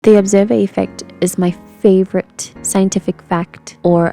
The observer effect is my favorite scientific fact, or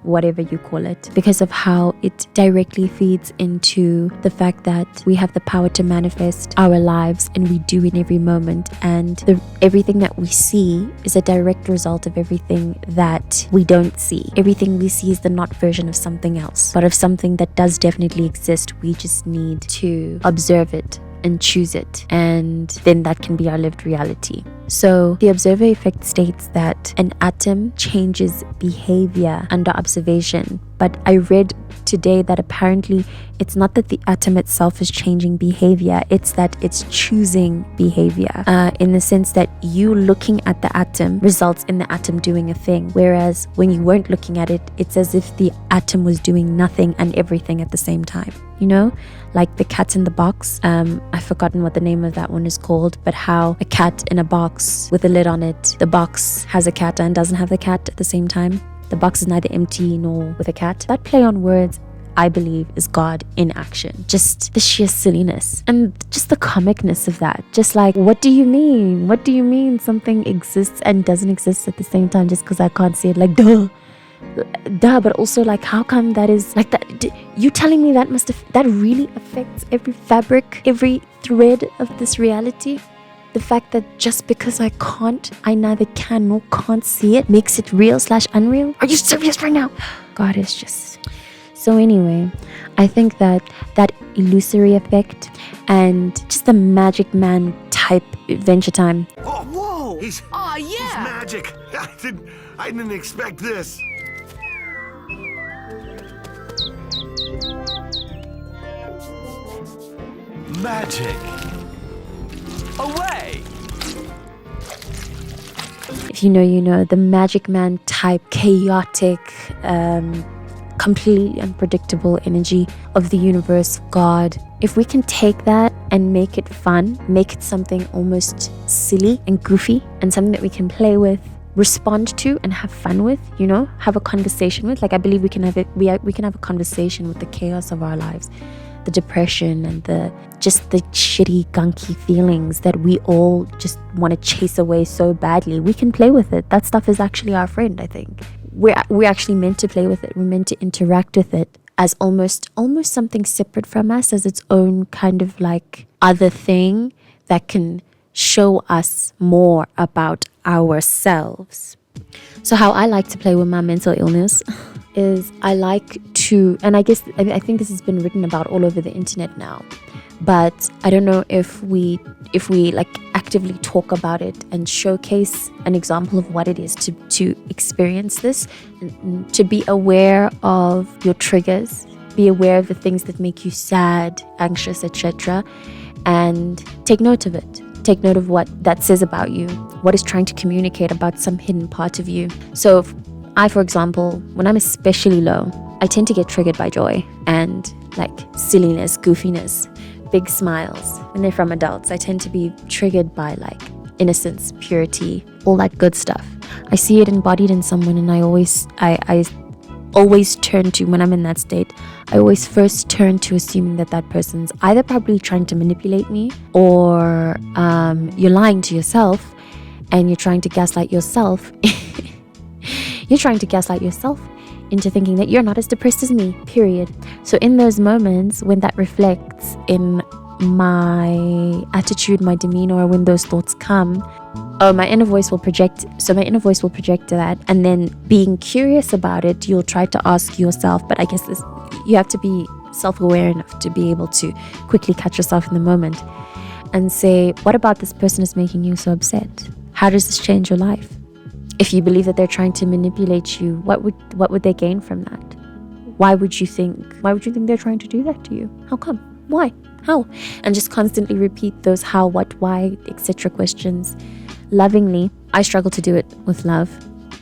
whatever you call it, because of how it directly feeds into the fact that we have the power to manifest our lives, and we do in every moment. And everything that we see is a direct result of everything that we don't see. Everything we see is the not version of something else, but of something that does definitely exist. We just need to observe it and choose it, and then that can be our lived reality. So the observer effect states that an atom changes behavior under observation, but I read today that apparently it's not that the atom itself is changing behavior, it's that it's choosing behavior, in the sense that you looking at the atom results in the atom doing a thing, whereas when you weren't looking at it, it's as if the atom was doing nothing and everything at the same time. You know, like the cat in the box. I've forgotten what the name of that one is called, but how a cat in a box with a lid on it, the box has a cat and doesn't have the cat at the same time. The box is neither empty nor with a cat. That play on words, I believe, is God in action. Just the sheer silliness and just the comicness of that. Just like, what do you mean? What do you mean something exists and doesn't exist at the same time just because I can't see it? Like, duh, but also like, how come that is like that? You telling me that that really affects every fabric, every thread of this reality? The fact that just because I neither can nor can't see it makes it real/unreal? Are you serious right now? God is just... So anyway, I think that illusory effect and just the magic man type Adventure Time. Oh, whoa! He's magic. I didn't expect this. Magic. Away! If you know, you know, the magic man type, chaotic, completely unpredictable energy of the universe, God. If we can take that and make it fun, make it something almost silly and goofy, and something that we can play with, respond to, and have fun with, you know, have a conversation with. Like, I believe we can have a conversation with the chaos of our lives, the depression and the shitty, gunky feelings that we all just want to chase away so badly. We can play with it. That stuff is actually our friend, I think. We're actually meant to play with it. We're meant to interact with it as almost something separate from us, as its own kind of like other thing that can show us more about ourselves. So how I like to play with my mental illness is I like to, and I think this has been written about all over the internet now, but I don't know if we like actively talk about it and showcase an example of what it is to experience this, and to be aware of your triggers, be aware of the things that make you sad, anxious, etc., and take note of it. Take note of what that says about you, what is trying to communicate about some hidden part of you. So I, for example, when I'm especially low, I tend to get triggered by joy and like silliness, goofiness, big smiles. When they're from adults, I tend to be triggered by like innocence, purity, all that good stuff. I see it embodied in someone, and I always turn to, when I'm in that state, I always first turn to assuming that person's either probably trying to manipulate me, or you're lying to yourself and you're trying to gaslight yourself. You're trying to gaslight yourself into thinking that you're not as depressed as me, period. So in those moments when that reflects in my attitude, my demeanor, when those thoughts come, my inner voice will project. So my inner voice will project that, and then being curious about it, you'll try to ask yourself. But I guess you have to be self-aware enough to be able to quickly catch yourself in the moment and say, what about this person is making you so upset? How does this change your life? If you believe that they're trying to manipulate you, what would they gain from that? Why would you think they're trying to do that to you? How come? Why? How? And just constantly repeat those how, what, why, etc. questions lovingly. I struggle to do it with love.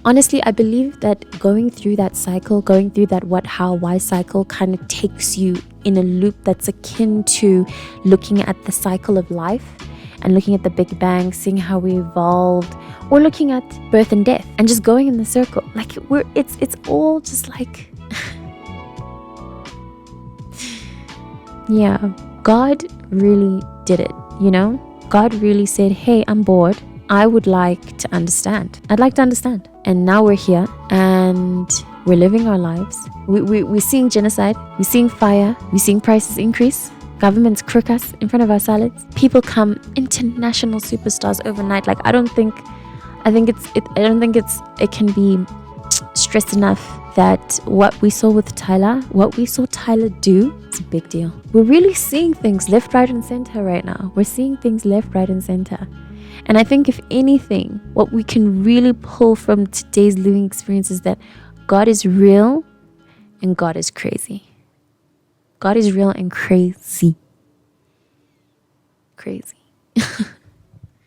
Honestly, I believe that going through that cycle, going through that what, how, why cycle kind of takes you in a loop that's akin to looking at the cycle of life and looking at the Big Bang, seeing how we evolved, or looking at birth and death and just going in the circle. Like it's all just like yeah, God really did it, you know? God really said, hey, I'm bored. I would like to understand. I'd like to understand. And now we're here and we're living our lives. We're seeing genocide. We're seeing fire. We're seeing prices increase. Governments crook us in front of our salads. People come international superstars overnight. Like, I don't think it can be stressed enough that what we saw Tyler do, is a big deal. We're really seeing things left, right, and center right now. We're seeing things left, right, and center. And I think if anything, what we can really pull from today's living experience is that God is real and God is crazy. God is real and crazy. Crazy.